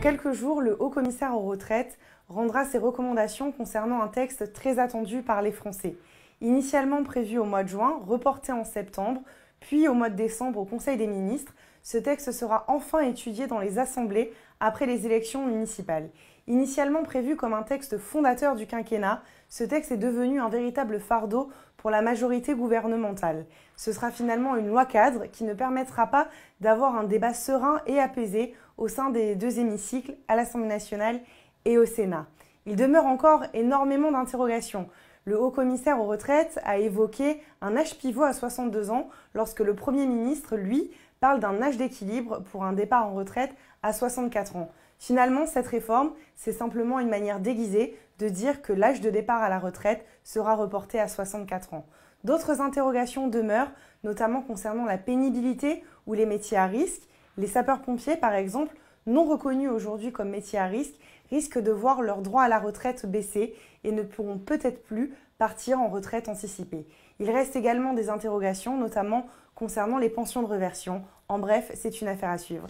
quelques jours, le Haut-Commissaire aux retraites rendra ses recommandations concernant un texte très attendu par les Français. Initialement prévu au mois de juin, reporté en septembre, puis au mois de décembre au Conseil des ministres, ce texte sera enfin étudié dans les assemblées après les élections municipales. Initialement prévu comme un texte fondateur du quinquennat, ce texte est devenu un véritable fardeau pour la majorité gouvernementale. Ce sera finalement une loi cadre qui ne permettra pas d'avoir un débat serein et apaisé au sein des deux hémicycles, à l'Assemblée nationale et au Sénat. Il demeure encore énormément d'interrogations. Le Haut-Commissaire aux retraites a évoqué un âge pivot à 62 ans lorsque le Premier ministre, lui, parle d'un âge d'équilibre pour un départ en retraite à 64 ans. Finalement, cette réforme, c'est simplement une manière déguisée de dire que l'âge de départ à la retraite sera reporté à 64 ans. D'autres interrogations demeurent, notamment concernant la pénibilité ou les métiers à risque. Les sapeurs-pompiers, par exemple, non reconnus aujourd'hui comme métiers à risque, risquent de voir leur droit à la retraite baisser et ne pourront peut-être plus partir en retraite anticipée. Il reste également des interrogations, notamment concernant les pensions de réversion. En bref, c'est une affaire à suivre.